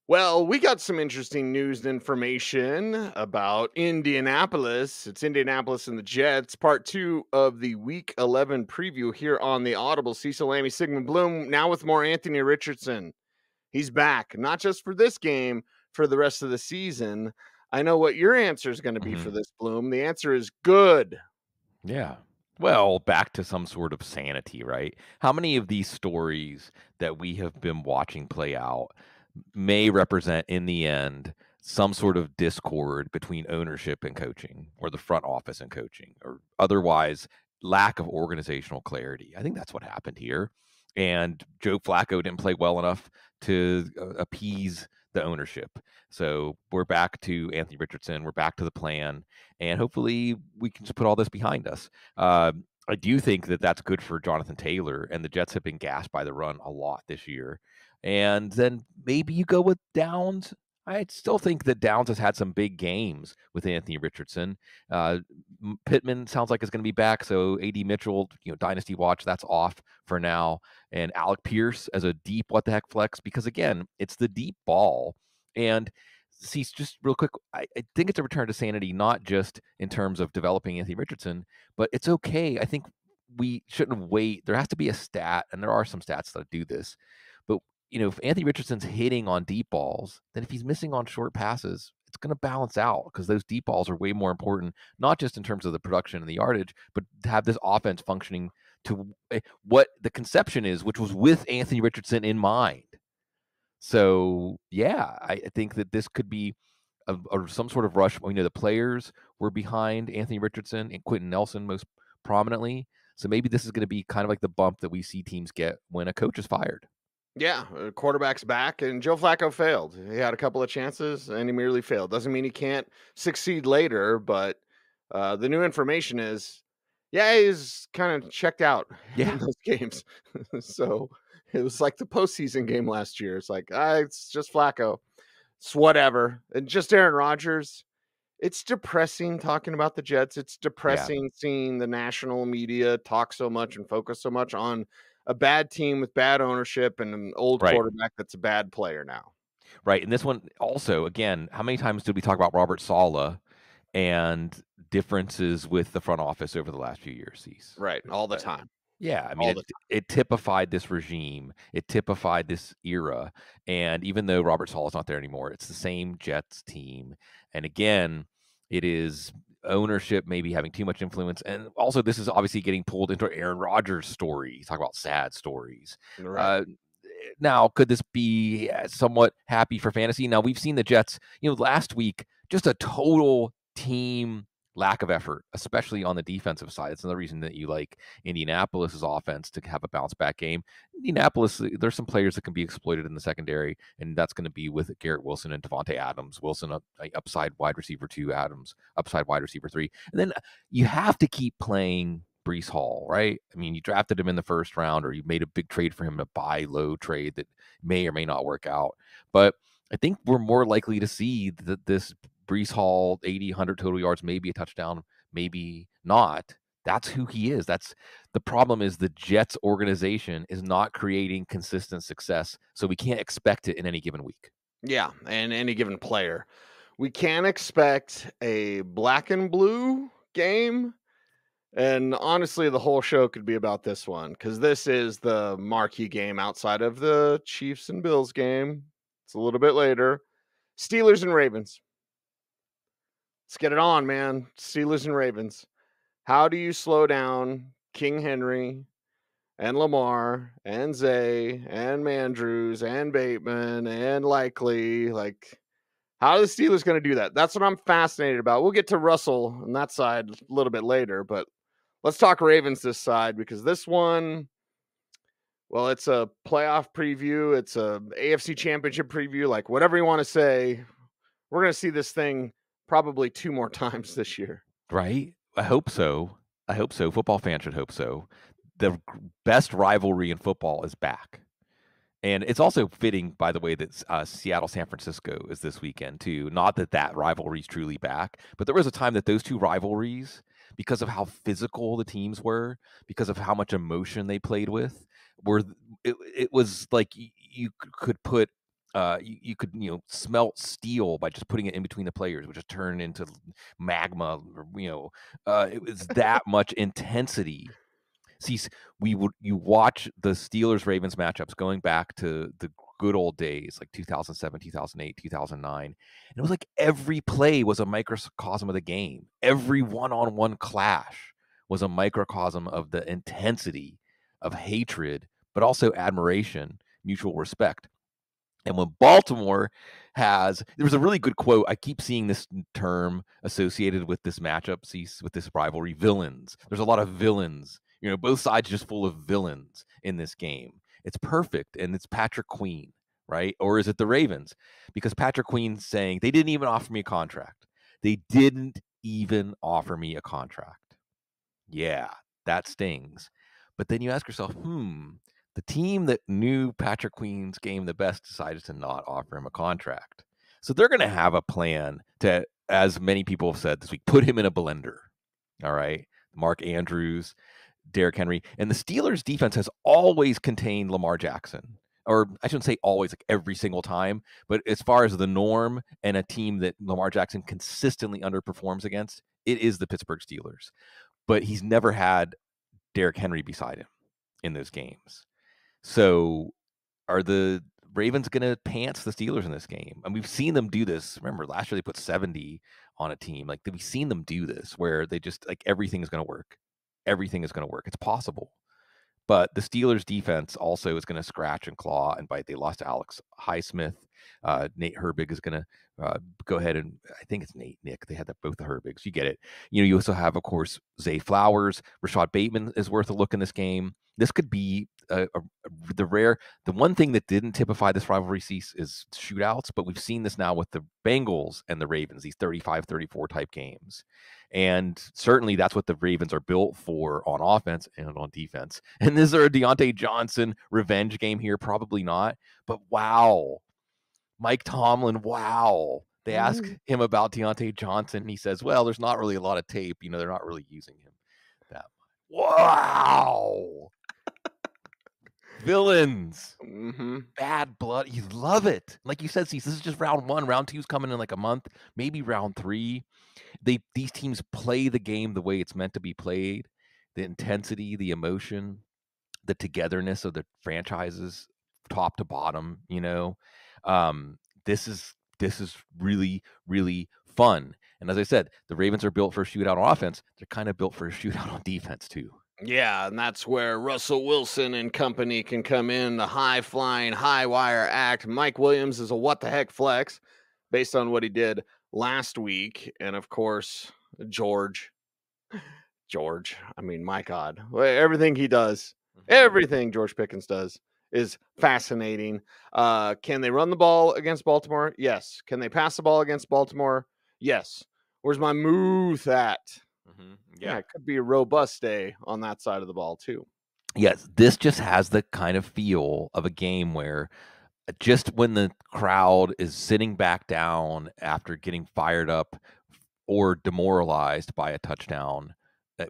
Well, we got some interesting news and information about Indianapolis. It's Indianapolis and the Jets, part two of the Week 11 preview here on the Audible. Cecil Lammy, Sigmund Bloom, now with more Anthony Richardson. He's back, not just for this game, for the rest of the season. I know what your answer is going to be for Mhm. this, Bloom. The answer is good. Yeah. Well, back to some sort of sanity, right? How many of these stories that we have been watching play out may represent, in the end, some sort of discord between ownership and coaching, or the front office and coaching, or otherwise lack of organizational clarity? I think that's what happened here. And Joe Flacco didn't play well enough to appease the ownership. So we're back to Anthony Richardson. We're back to the plan, and hopefully we can just put all this behind us. I do think that that's good for Jonathan Taylor, and the Jets have been gassed by the run a lot this year. And then maybe you go with Downs. I still think that Downs has had some big games with Anthony Richardson. Uh, Pittman sounds like it's going to be back, so AD Mitchell, dynasty watch, that's off for now. And Alec Pierce as a deep what the heck flex, because again, it's the deep ball. And see, just real quick, I think it's a return to sanity, not just in terms of developing Anthony Richardson, but it's okay. I think we shouldn't wait. There has to be a stat, and there are some stats that do this. But if Anthony Richardson's hitting on deep balls, then if he's missing on short passes, it's going to balance out, because those deep balls are way more important, not just in terms of the production and the yardage, but to have this offense functioning to what the conception is, which was with Anthony Richardson in mind. So, yeah, I think that this could be some sort of rush. The players were behind Anthony Richardson and Quentin Nelson most prominently. So maybe this is going to be kind of like the bump that we see teams get when a coach is fired. Yeah, quarterback's back, and Joe Flacco failed. He had a couple of chances, and he merely failed. Doesn't mean he can't succeed later, but the new information is, yeah, he's kind of checked out in Yeah. those games. So it was like the postseason game last year. It's like, it's just Flacco. It's whatever. And just Aaron Rodgers. It's depressing talking about the Jets. It's Yeah. depressing seeing the national media talk so much and focus so much on a bad team with bad ownership and an old Right. quarterback that's a bad player now. Right. And this one also, again, how many times did we talk about Robert Saleh and differences with the front office over the last few years, Cease? Right. All the Uh, time. Yeah, I mean, All it the it typified this regime. It typified this era. And even though Robert Saleh is not there anymore, it's the same Jets team. And again, it is ownership maybe having too much influence. And also, this is obviously getting pulled into Aaron Rodgers' story. Talk about sad stories. time. Right. Uh, Now, could this be somewhat happy for fantasy? Now, we've seen the Jets, last week, just a total team lack of effort, especially on the defensive side. It's another reason that you like Indianapolis's offense to have a bounce back game. Indianapolis, there's some players that can be exploited in the secondary, and that's going to be with Garrett Wilson and Devontae Adams. Wilson, upside wide receiver 2, Adams, upside wide receiver 3. And then you have to keep playing Brees Hall, right? I mean, you drafted him in the first round, or you made a big trade for him, a buy low trade that may or may not work out. But I think we're more likely to see that this Brees Hall 80, 100 total yards, maybe a touchdown, maybe not. That's who he is. That's the problem. Is the Jets organization is not creating consistent success, so we can't expect it in any given week. Yeah. And any given player. We can't expect a black and blue game. And honestly, the whole show could be about this one because this is the marquee game outside of the Chiefs and Bills game. It's a little bit later. Steelers and Ravens. Let's get it on, man. Steelers and Ravens. How do you slow down King Henry and Lamar and Zay and Mandrews and Bateman and Likely? Like, how are the Steelers going to do that? That's what I'm fascinated about. We'll get to Russell on that side a little bit later, but let's talk Ravens this side because this one, well, it's a playoff preview. It's a AFC championship preview. Like, whatever you want to say, we're going to see this thing probably 2 more times this year. Right? I hope so. I hope so. Football fans should hope so. The best rivalry in football is back. And it's also fitting, by the way, that Seattle San Francisco is this weekend too. Not that rivalry is truly back, but there was a time that those two rivalries, because of how physical the teams were, because of how much emotion they played with, were it was like you could put you could smelt steel by just putting it in between the players, which just turn into magma. It was that much intensity. See, you watch the Steelers Ravens matchups going back to the good old days, like 2007, 2008, 2009. And it was like every play was a microcosm of the game. Every one-on-one clash was a microcosm of the intensity of hatred, but also admiration, mutual respect. And when Baltimore there was a really good quote. I keep seeing this term associated with this matchup, with this rivalry, villains. There's a lot of villains. Both sides just full of villains in this game. It's perfect. And it's Patrick Queen, right? Or is it the Ravens? Because Patrick Queen's saying they didn't even offer me a contract. They didn't even offer me a contract. Yeah, that stings. But then you ask yourself, the team that knew Patrick Queen's game the best decided to not offer him a contract. So they're going to have a plan to, as many people have said this week, put him in a blender. All right. Mark Andrews, Derrick Henry. And the Steelers defense has always contained Lamar Jackson. Or I shouldn't say always, like every single time. But as far as the norm and a team that Lamar Jackson consistently underperforms against, it is the Pittsburgh Steelers. But he's never had Derrick Henry beside him in those games. So are the Ravens going to pants the Steelers in this game? And we've seen them do this. Remember, last year they put 70 on a team. Like, we've seen them do this where they just, like, everything is going to work. Everything is going to work. It's possible. But the Steelers defense also is going to scratch and claw and bite. They lost to Alex Highsmith. Nate Herbig is going to go ahead and, I think it's Nick. They had both the Herbigs. You get it. You also have, of course, Zay Flowers. Rashad Bateman is worth a look in this game. This could be the one thing that didn't typify this rivalry is shootouts, but we've seen this now with the Bengals and the Ravens, these 35-34 type games. And certainly that's what the Ravens are built for on offense and on defense. And is there a Deontay Johnson revenge game here? Probably not. But wow. Mike Tomlin, wow. They ask him about Deontay Johnson, and he says, well, there's not really a lot of tape. They're not really using him that much. Wow. Villains. Bad blood. You love it. Like you said, this is just round one. Round two is coming in like a month, maybe round three. These teams play the game the way it's meant to be played. The intensity, the emotion, the togetherness of the franchises, top to bottom. This is really, really fun. And as I said, the Ravens are built for a shootout on offense. They're kind of built for a shootout on defense too. Yeah, and that's where Russell Wilson and company can come in, the high-flying, high-wire act. Mike Williams is a what-the-heck flex based on what he did last week. And, of course, George, I mean, my God, everything he does, everything George Pickens does is fascinating. Can they run the ball against Baltimore? Yes. Can they pass the ball against Baltimore? Yes. Where's my Muth at? Yeah, it could be a robust day on that side of the ball too. Yes, this just has the kind of feel of a game where just when the crowd is sitting back down after getting fired up or demoralized by a touchdown,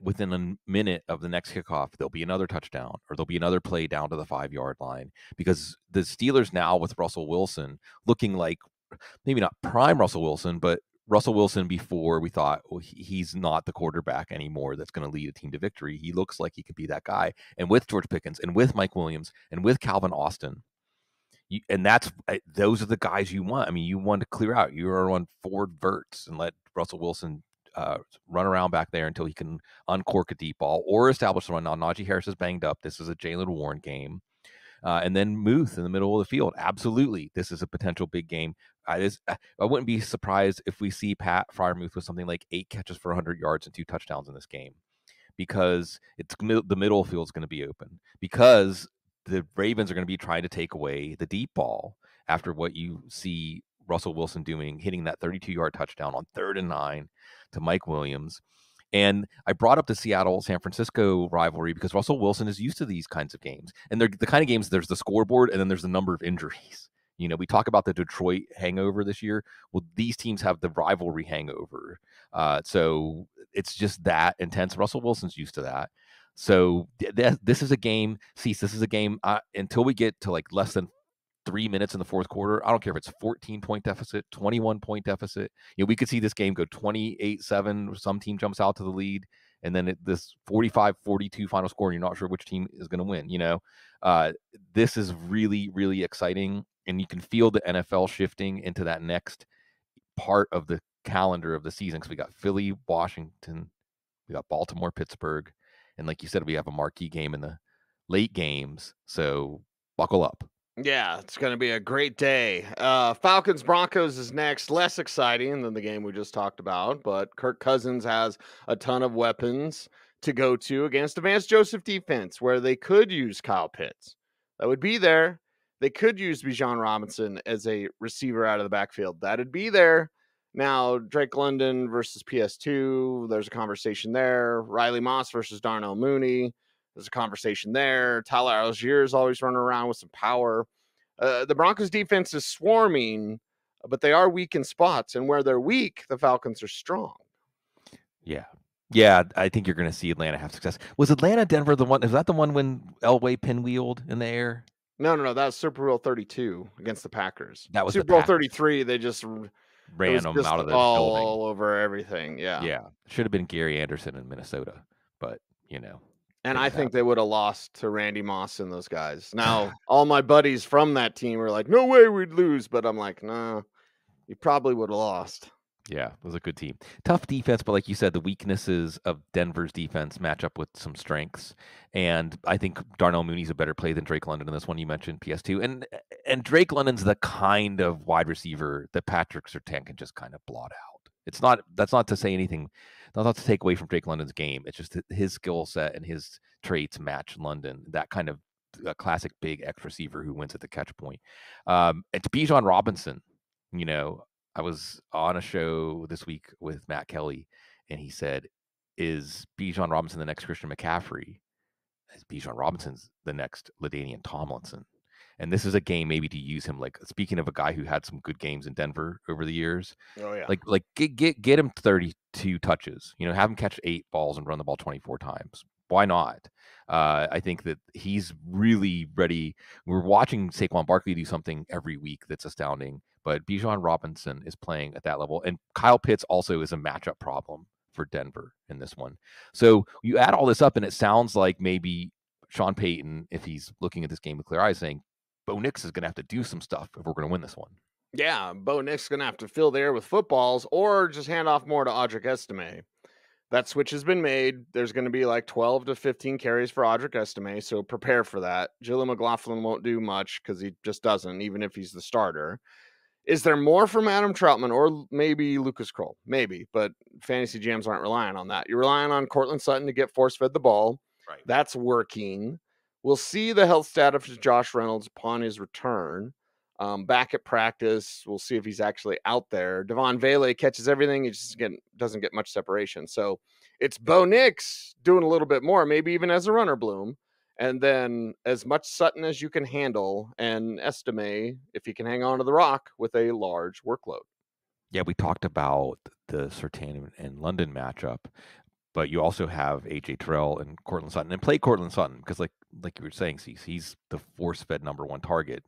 within a minute of the next kickoff, there'll be another touchdown or there'll be another play down to the 5-yard line, because the Steelers now with Russell Wilson looking like maybe not prime Russell Wilson, but Russell Wilson before we thought, well, he's not the quarterback anymore that's going to lead a team to victory. He looks like he could be that guy. And with George Pickens and with Mike Williams and with Calvin Austin, those are the guys you want. I mean, you want to clear out. You are on forward verts and let Russell Wilson run around back there until he can uncork a deep ball or establish the run. Now, Najee Harris is banged up. This is a Jalen Warren game. And then Muth in the middle of the field. Absolutely. This is a potential big game. I wouldn't be surprised if we see Pat Freiermuth with something like 8 catches for 100 yards and 2 touchdowns in this game, because the middle field is going to be open, because the Ravens are going to be trying to take away the deep ball after what you see Russell Wilson doing, hitting that 32-yard touchdown on 3rd and 9 to Mike Williams. And I brought up the Seattle-San Francisco rivalry because Russell Wilson is used to these kinds of games. And they're the kind of games, there's the scoreboard and then there's the number of injuries. We talk about the Detroit hangover this year. Well, these teams have the rivalry hangover. So it's just that intense. Russell Wilson's used to that. So this is a game, Cease, this is a game until we get to like less than 3 minutes in the fourth quarter. I don't care if it's 14-point deficit, 21-point deficit. We could see this game go 28-7. Some team jumps out to the lead, and then this 45-42 final score, and you're not sure which team is going to win. This is really, really exciting, and you can feel the NFL shifting into that next part of the calendar of the season, because we got Philly, Washington, we got Baltimore, Pittsburgh, and like you said, we have a marquee game in the late games. So buckle up. Yeah, it's going to be a great day. Falcons Broncos is next. Less exciting than the game we just talked about, but Kirk Cousins has a ton of weapons to go to against a Vance Joseph defense where they could use Kyle Pitts. That would be there. They could use Bijan Robinson as a receiver out of the backfield. That'd be there. Now, Drake London versus PS2, there's a conversation there. Riley Moss versus Darnell Mooney. There's a conversation there. Tyler Algier is always running around with some power. The Broncos defense is swarming, but they are weak in spots. And where they're weak, the Falcons are strong. Yeah. Yeah, I think you're going to see Atlanta have success. Was Atlanta, Denver the one? Is that the one when Elway pinwheeled in the air? No. That was Super Bowl 32 against the Packers. That was Super Bowl 33. They just ran them out of the building. All over everything. Yeah. Yeah. Should have been Gary Anderson in Minnesota, but And I think they would have lost to Randy Moss and those guys. Now, all my buddies from that team were like, no way we'd lose. But I'm like, nah, you probably would have lost. Yeah, it was a good team. Tough defense, but like you said, the weaknesses of Denver's defense match up with some strengths. And I think Darnell Mooney's a better play than Drake London in this one. You mentioned PS2. And Drake London's the kind of wide receiver that Patrick Surtain can just kind of blot out. That's not to say anything, not to take away from Drake London's game. It's just that his skill set and his traits match London, that kind of a classic big X receiver who wins at the catch point. It's Bijan Robinson. I was on a show this week with Matt Kelly, and he said, is Bijan Robinson the next Christian McCaffrey? Is Bijan Robinson's the next LaDainian Tomlinson? And this is a game maybe to use him. Like, speaking of a guy who had some good games in Denver over the years, like get him 32 touches. Have him catch 8 balls and run the ball 24 times. Why not? I think that he's really ready. We're watching Saquon Barkley do something every week that's astounding, but Bijan Robinson is playing at that level. And Kyle Pitts also is a matchup problem for Denver in this one. So you add all this up, and it sounds like maybe Sean Payton, if he's looking at this game with clear eyes, saying, Bo Nix is going to have to do some stuff if we're going to win this one. Yeah, Bo Nix is going to have to fill the air with footballs or just hand off more to Audric Estime. That switch has been made. There's going to be like 12 to 15 carries for Audric Estime, so prepare for that. Jaleel McLaughlin won't do much because he just doesn't, even if he's the starter. Is there more from Adam Troutman or maybe Lucas Kroll? Maybe, but fantasy jams aren't relying on that. You're relying on Cortland Sutton to get force-fed the ball. Right. That's working. We'll see the health status of Josh Reynolds upon his return. Back at practice, we'll see if he's actually out there. Devon Vele catches everything. He just doesn't get much separation. So it's Bo Nix doing a little bit more, maybe even as a runner, Bloom. And then as much Sutton as you can handle, and Estime, if he can hang on to the rock with a large workload. Yeah, we talked about the Surtain and London matchup, but you also have A.J. Terrell and Cortland Sutton. And play Cortland Sutton because, like you were saying, he's the force-fed number one target.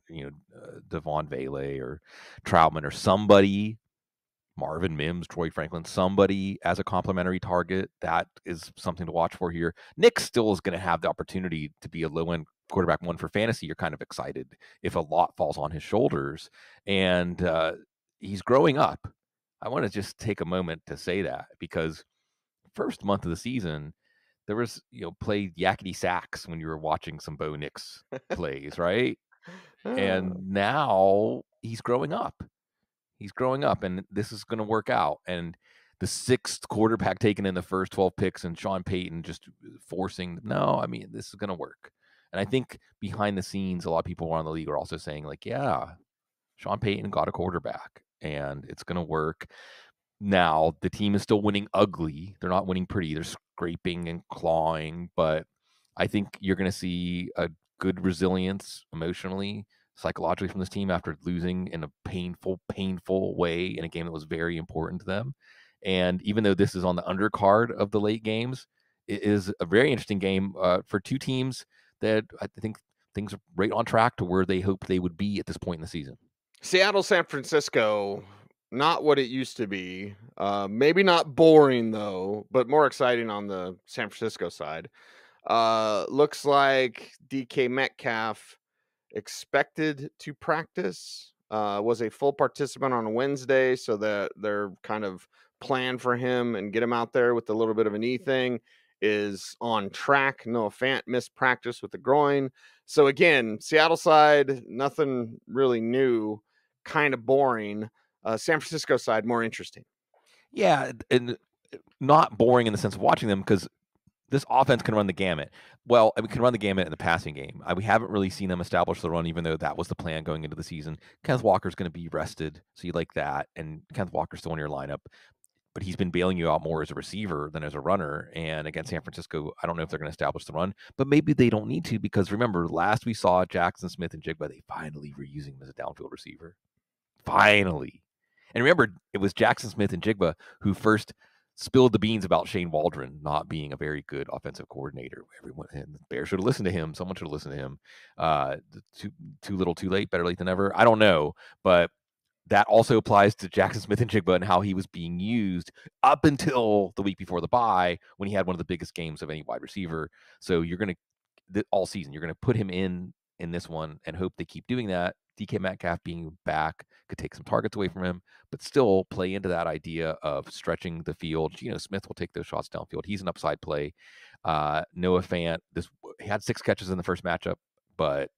Devon Vele or Troutman or somebody, Marvin Mims, Troy Franklin, somebody as a complimentary target. That is something to watch for here. Nick still is going to have the opportunity to be a low-end quarterback one for fantasy. You're kind of excited if a lot falls on his shoulders. And he's growing up. I want to just take a moment to say that because first month of the season, there was, played yakety sax when you were watching some Bo Nix plays, right? And now he's growing up. He's growing up, and this is going to work out. And the 6th quarterback taken in the first 12 picks and Sean Payton just forcing, this is going to work. And I think behind the scenes, a lot of people around the league are also saying, like, yeah, Sean Payton got a quarterback, and it's going to work. Now, the team is still winning ugly. They're not winning pretty. They're scraping and clawing, but I think you're going to see a good resilience emotionally, psychologically from this team after losing in a painful way in a game that was very important to them. And even though this is on the undercard of the late games, it is a very interesting game for two teams that I think things are right on track to where they hoped they would be at this point in the season. Seattle, San Francisco, not what it used to be. Maybe not boring though, but more exciting on the San Francisco side. Looks like DK Metcalf expected to practice. Was a full participant on Wednesday, so that their kind of plan for him and get him out there with a little bit of a knee thing is on track. Noah Fant missed practice with the groin. So again, Seattle side, nothing really new, kind of boring. San Francisco side, more interesting. Yeah, and not boring in the sense of watching them because this offense can run the gamut. Well, we can run the gamut in the passing game. We haven't really seen them establish the run, even though that was the plan going into the season. Kenneth Walker's going to be rested, so you like that. And Kenneth Walker's still in your lineup, but he's been bailing you out more as a receiver than as a runner. And against San Francisco, I don't know if they're going to establish the run, but maybe they don't need to because remember, last we saw Jackson Smith and Jigba, they finally were using him as a downfield receiver. Finally. And remember, it was Jackson Smith and Jigba who first spilled the beans about Shane Waldron not being a very good offensive coordinator. Everyone, and the Bears should have listened to him. Someone should have listened to him. Too little, too late. Better late than never. I don't know, but that also applies to Jackson Smith and Jigba and how he was being used up until the week before the bye when he had one of the biggest games of any wide receiver. So you're going to all season you're going to put him in this one and hope they keep doing that. DK Metcalf being back could take some targets away from him, but still play into that idea of stretching the field. Geno Smith will take those shots downfield. He's an upside play. Noah Fant, he had 6 catches in the first matchup, but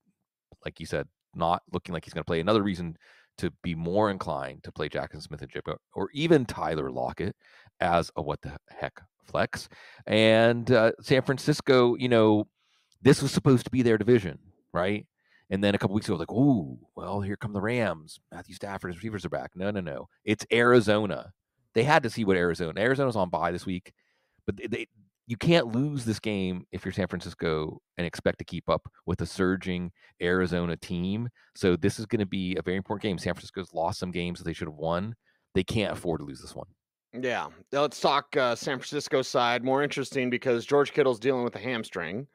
like you said, not looking like he's going to play. Another reason to be more inclined to play Jackson Smith and Jigba or even Tyler Lockett as a what the heck flex. And San Francisco, this was supposed to be their division, right? And then a couple weeks ago, like, oh, well, here come the Rams. Matthew Stafford's receivers are back. No. It's Arizona. They had to see what Arizona's on bye this week, but you can't lose this game if you're San Francisco and expect to keep up with a surging Arizona team. So this is going to be a very important game. San Francisco's lost some games that they should have won. They can't afford to lose this one. Yeah. Let's talk San Francisco side. More interesting because George Kittle's dealing with a hamstring.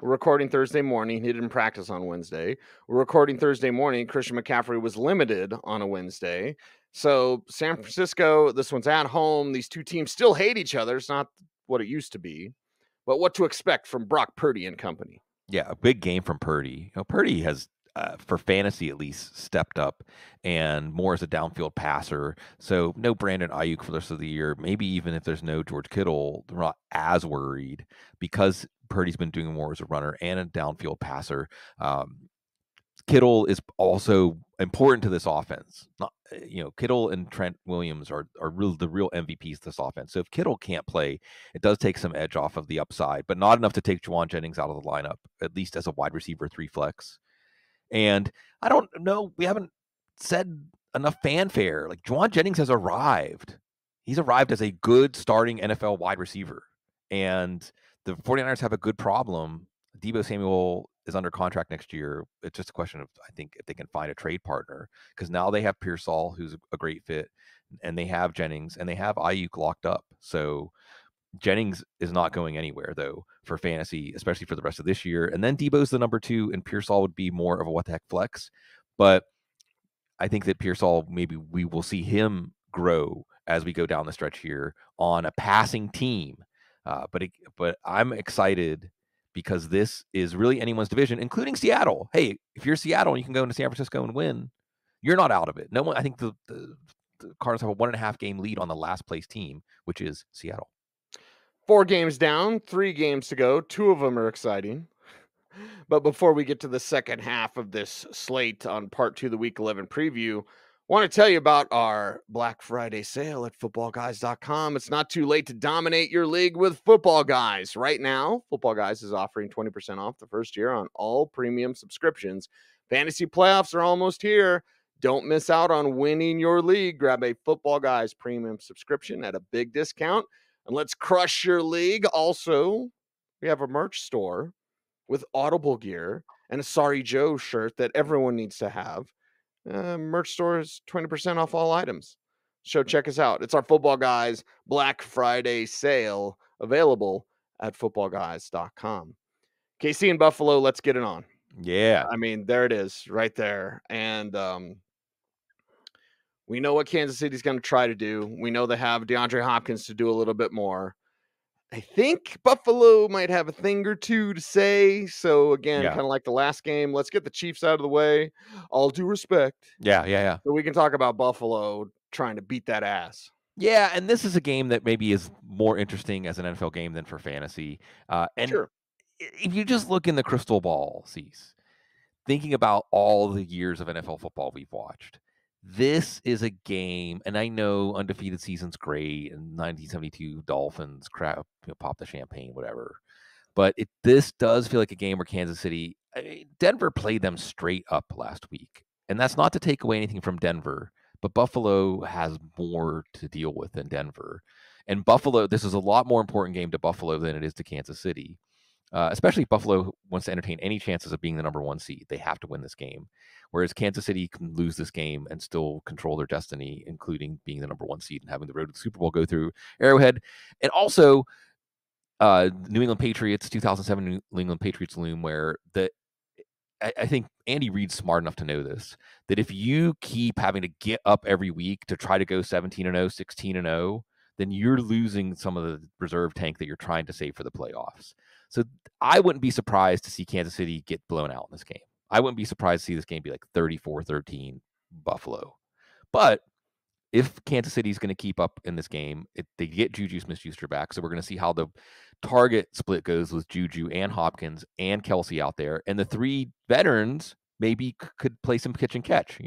We're recording Thursday morning. He didn't practice on Wednesday. We're recording Thursday morning. Christian McCaffrey was limited on a Wednesday. So San Francisco, this one's at home. These two teams still hate each other. It's not what it used to be. But what to expect from Brock Purdy and company. Yeah, a big game from Purdy. Purdy has, for fantasy at least, stepped up and more as a downfield passer. So no Brandon Ayuk for the rest of the year. Maybe even if there's no George Kittle, they're not as worried because Purdy's been doing more as a runner and a downfield passer. Kittle is also important to this offense. Kittle and Trent Williams are the real MVPs of this offense. So if Kittle can't play, it does take some edge off of the upside, but not enough to take Juwan Jennings out of the lineup, at least as a wide receiver 3 flex. And I don't know, we haven't said enough fanfare. Like Juwan Jennings has arrived. He's arrived as a good starting NFL wide receiver. And the 49ers have a good problem. Deebo Samuel is under contract next year. It's just a question of, I think, if they can find a trade partner, because now they have Pearsall, who's a great fit, and they have Jennings, and they have Ayuk locked up. So Jennings is not going anywhere, though, for fantasy, especially for the rest of this year. And then Deebo's the number 2, and Pearsall would be more of a what the heck flex. But I think that Pearsall, maybe we will see him grow as we go down the stretch here on a passing team. But I'm excited because this is really anyone's division, including Seattle. Hey, if you're Seattle and you can go into San Francisco and win, you're not out of it. No one. I think the Cardinals have a 1.5 game lead on the last place team, which is Seattle. 4 games down, 3 games to go. 2 of them are exciting. But before we get to the second half of this slate on part 2 of the Week 11 preview, I want to tell you about our Black Friday sale at footballguys.com. It's not too late to dominate your league with Football Guys. Right now, Football Guys is offering 20% off the first year on all premium subscriptions. Fantasy playoffs are almost here. Don't miss out on winning your league. Grab a Football Guys premium subscription at a big discount, and let's crush your league. Also, we have a merch store with Audible gear and a Sorry Joe shirt that everyone needs to have. Merch store is 20% off all items. So check us out. It's our Football Guys Black Friday sale, available at footballguys.com. KC and Buffalo, let's get it on. Yeah. I mean, there it is right there. And we know what Kansas City's going to try to do. We know they have DeAndre Hopkins to do a little bit more. I think Buffalo might have a thing or two to say. So again, Yeah. kind of like the last game, let's get the Chiefs out of the way. All due respect. Yeah. Yeah. Yeah. So we can talk about Buffalo trying to beat that ass. Yeah, and this is a game that maybe is more interesting as an NFL game than for fantasy. And Sure. if you just look in the crystal ball, Cease, thinking about all the years of NFL football we've watched, this is a game, and I know undefeated season's great, and 1972 Dolphins, crap, pop the champagne, whatever. But this does feel like a game where Kansas City, Denver played them straight up last week. And that's not to take away anything from Denver, but Buffalo has more to deal with than Denver. And Buffalo, this is a lot more important game to Buffalo than it is to Kansas City. Especially if Buffalo wants to entertain any chances of being the number one seed. They have to win this game. Whereas Kansas City can lose this game and still control their destiny, including being the number one seed and having the road to the Super Bowl go through Arrowhead. And also, New England Patriots, 2007 New England Patriots loom, where I think Andy Reid's smart enough to know this, that if you keep having to get up every week to try to go 17-0, 16-0, then you're losing some of the reserve tank that you're trying to save for the playoffs. So I wouldn't be surprised to see Kansas City get blown out in this game. I wouldn't be surprised to see this game be like 34-13 Buffalo. But if Kansas City is going to keep up in this game, they get Juju Smith-Schuster back. So we're going to see how the target split goes with Juju and Hopkins and Kelsey out there. And the three veterans maybe could play some catch and catch.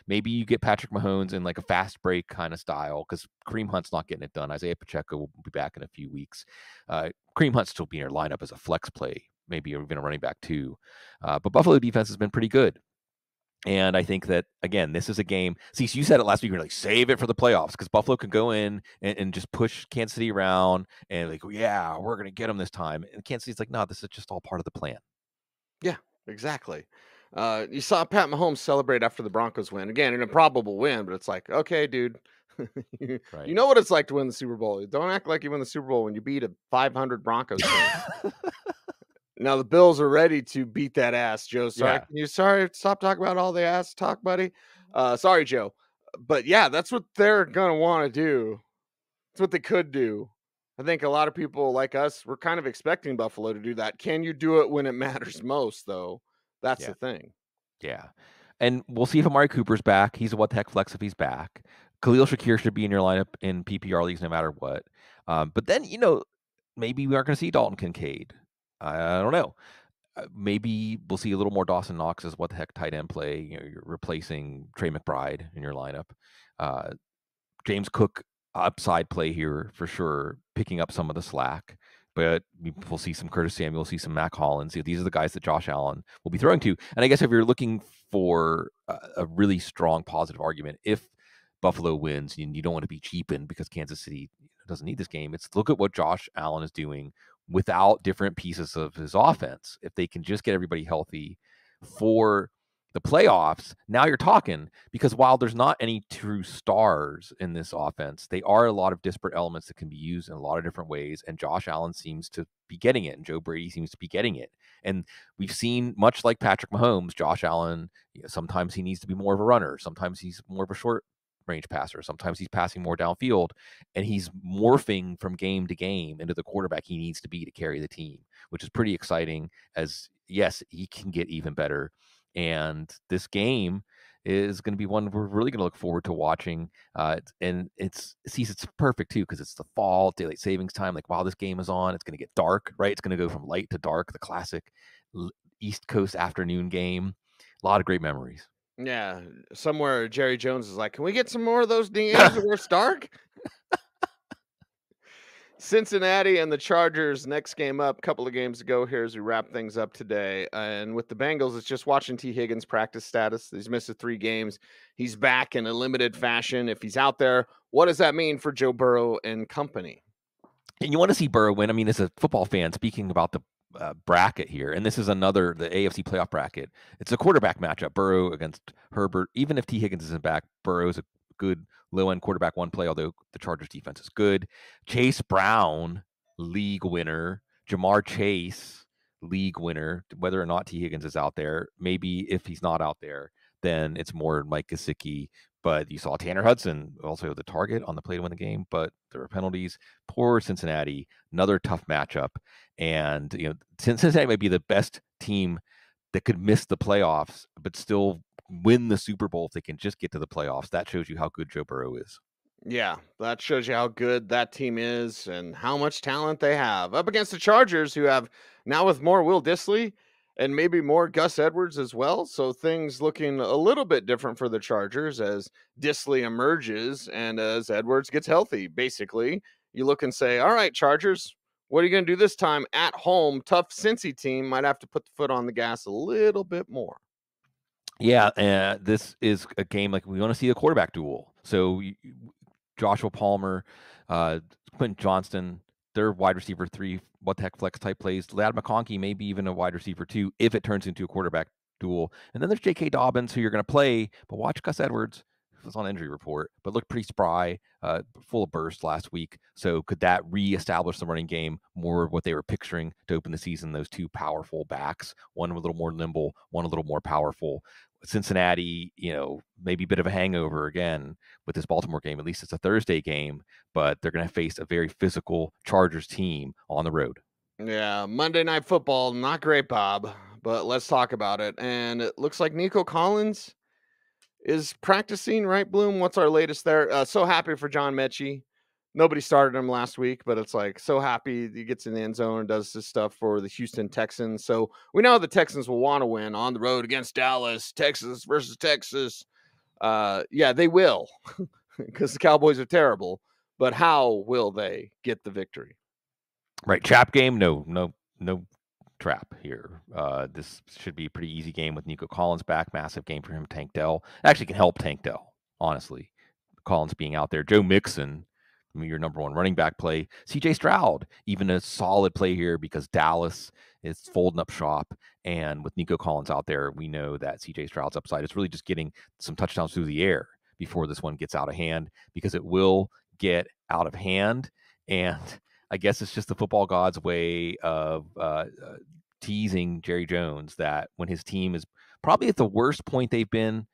Maybe you get Patrick Mahomes in like a fast break kind of style because Kareem Hunt's not getting it done. Isaiah Pacheco will be back in a few weeks. Kareem Hunt's still being in your lineup as a flex play, maybe even a running back too. But Buffalo defense has been pretty good. And I think that, again, this is a game. See, so you said it last week. You're like, save it for the playoffs because Buffalo can go in and just push Kansas City around and like, yeah, we're going to get them this time. And Kansas City's like, no, this is just all part of the plan. Yeah, exactly. You saw Pat Mahomes celebrate after the Broncos win. Again, an improbable win, but it's like, okay, dude, you Right. know what it's like to win the Super Bowl. Don't act like you win the Super Bowl when you beat a 500 Broncos team. Now the Bills are ready to beat that ass, Joe. Sorry, Yeah. sorry, stop talking about all the ass talk, buddy. Sorry, Joe. But yeah, that's what they're gonna want to do. That's what they could do. I think a lot of people like us, we're kind of expecting Buffalo to do that. Can you do it when it matters most, though? That's Yeah. the thing. Yeah. And we'll see if Amari Cooper's back. He's a what the heck flex if he's back. Khalil Shakir should be in your lineup in PPR leagues no matter what. But then, maybe we aren't going to see Dalton Kincaid. I don't know. Maybe we'll see a little more Dawson Knox as what the heck tight end play. You're replacing Trey McBride in your lineup. James Cook upside play here for sure, picking up some of the slack. But we'll see some Curtis Samuel, see some Mac Hollins. These are the guys that Josh Allen will be throwing to. And I guess if you're looking for a really strong positive argument, if Buffalo wins and you don't want to be cheapened because Kansas City doesn't need this game, it's look at what Josh Allen is doing without different pieces of his offense. If they can just get everybody healthy for the playoffs, now you're talking, because while there's not any true stars in this offense, they are a lot of disparate elements that can be used in a lot of different ways. And Josh Allen seems to be getting it, and Joe Brady seems to be getting it. And we've seen, much like Patrick Mahomes, Josh Allen, sometimes he needs to be more of a runner. Sometimes he's more of a short range passer. Sometimes he's passing more downfield, and he's morphing from game to game into the quarterback he needs to be to carry the team, which is pretty exciting. As yes, he can get even better. And this game is going to be one we're really going to look forward to watching. And it's perfect too, because it's the fall, daylight savings time. Like while this game is on, it's going to get dark, right? It's going to go from light to dark, the classic East Coast afternoon game. A lot of great memories. Yeah, somewhere Jerry Jones is like, can we get some more of those games where it's dark? Cincinnati and the Chargers next game up, a couple of games ago here as we wrap things up today. And with the Bengals, it's just watching T. Higgins' practice status. He's missed 3 games. He's back in a limited fashion. If he's out there, what does that mean for Joe Burrow and company? And you want to see Burrow win. I mean, as a football fan, speaking about the bracket here, and this is the AFC playoff bracket. It's a quarterback matchup, Burrow against Herbert. Even if T. Higgins isn't back, Burrow is a good low-end quarterback one play, although the Chargers defense is good. Chase Brown, league winner. Jamar Chase, league winner, whether or not T. Higgins is out there. Maybe if he's not out there, then it's more Mike Gesicki. But you saw Tanner Hudson also the target on the play to win the game, but there were penalties. Poor Cincinnati, another tough matchup. And, Cincinnati might be the best team that could miss the playoffs, but still win the Super Bowl if they can just get to the playoffs. That shows you how good Joe Burrow is. Yeah, that shows you how good that team is and how much talent they have. Up against the Chargers, who have now with more Will Dissly and maybe more Gus Edwards as well. So things looking a little bit different for the Chargers as Dissly emerges and as Edwards gets healthy. Basically, you look and say, all right, Chargers, what are you going to do this time at home? Tough Cincy team might have to put the foot on the gas a little bit more. Yeah, this is a game like we want to see a quarterback duel. So Joshua Palmer, Quentin Johnston, they're wide receiver 3, what the heck flex type plays. Ladd McConkey, maybe even a wide receiver 2, if it turns into a quarterback duel. And then there's J.K. Dobbins, who you're going to play, but watch Gus Edwards, who was on injury report, but looked pretty spry, full of burst last week. So could that reestablish the running game, more of what they were picturing to open the season, those two powerful backs, one a little more nimble, one a little more powerful. Cincinnati, maybe a bit of a hangover again with this Baltimore game. At least it's a Thursday game, but they're going to face a very physical Chargers team on the road. Yeah, Monday Night Football, not great, Bob, but let's talk about it. And it looks like Nico Collins is practicing, right, Bloom? What's our latest there? So happy for John Mechie. Nobody started him last week, but it's like so happy he gets in the end zone and does this stuff for the Houston Texans. So we know the Texans will want to win on the road against Dallas, Texas versus Texas. Yeah, they will because the Cowboys are terrible. But how will they get the victory? Right, trap game? No trap here. This should be a pretty easy game with Nico Collins back. Massive game for him. Tank Dell actually can help Tank Dell, honestly. Collins being out there. Joe Mixon, your number one running back play. CJ Stroud, even a solid play here because Dallas is folding up shop. And with Nico Collins out there, we know that CJ Stroud's upside is really just getting some touchdowns through the air before this one gets out of hand, because it will get out of hand. And I guess it's just the football gods way of teasing Jerry Jones that when his team is probably at the worst point they've been,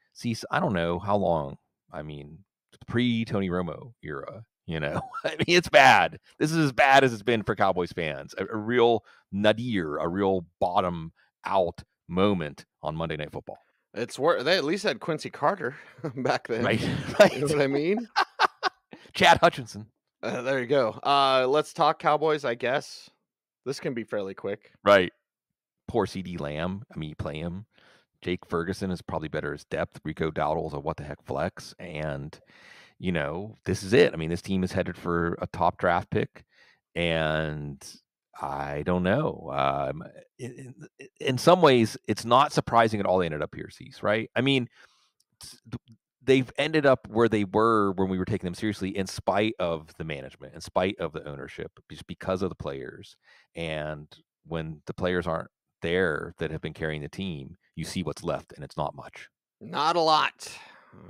I don't know how long. I mean, pre-Tony Romo era, I mean, it's bad. This is as bad as it's been for Cowboys fans. A real nadir, a real bottom out moment on Monday Night Football. It's where they at least had Quincy Carter back then. Right. You know what I mean? Chad Hutchinson. There you go. Let's talk Cowboys, I guess. This can be fairly quick. Right. Poor CD Lamb. I mean, you play him. Jake Ferguson is probably better as depth. Rico Dowdle's a what the heck flex. And, this is it. I mean, this team is headed for a top draft pick. And I don't know. In some ways, it's not surprising at all they ended up here, Cease, right? I mean, they've ended up where they were when we were taking them seriously, in spite of the management, in spite of the ownership, just because of the players. And when the players aren't there that have been carrying the team, you see what's left, and it's not much. Not a lot.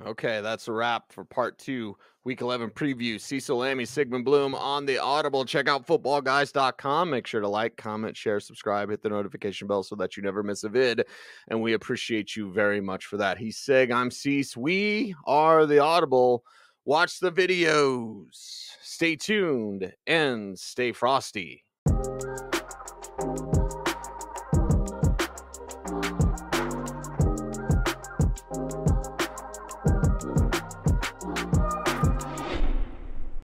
Okay, that's a wrap for part 2, Week 11 preview. Cecil Lammy, Sigmund Bloom on the Audible. Check out footballguys.com. Make sure to like, comment, share, subscribe, hit the notification bell so that you never miss a vid. And we appreciate you very much for that. He's Sig, I'm Cease. We are the Audible. Watch the videos. Stay tuned and stay frosty.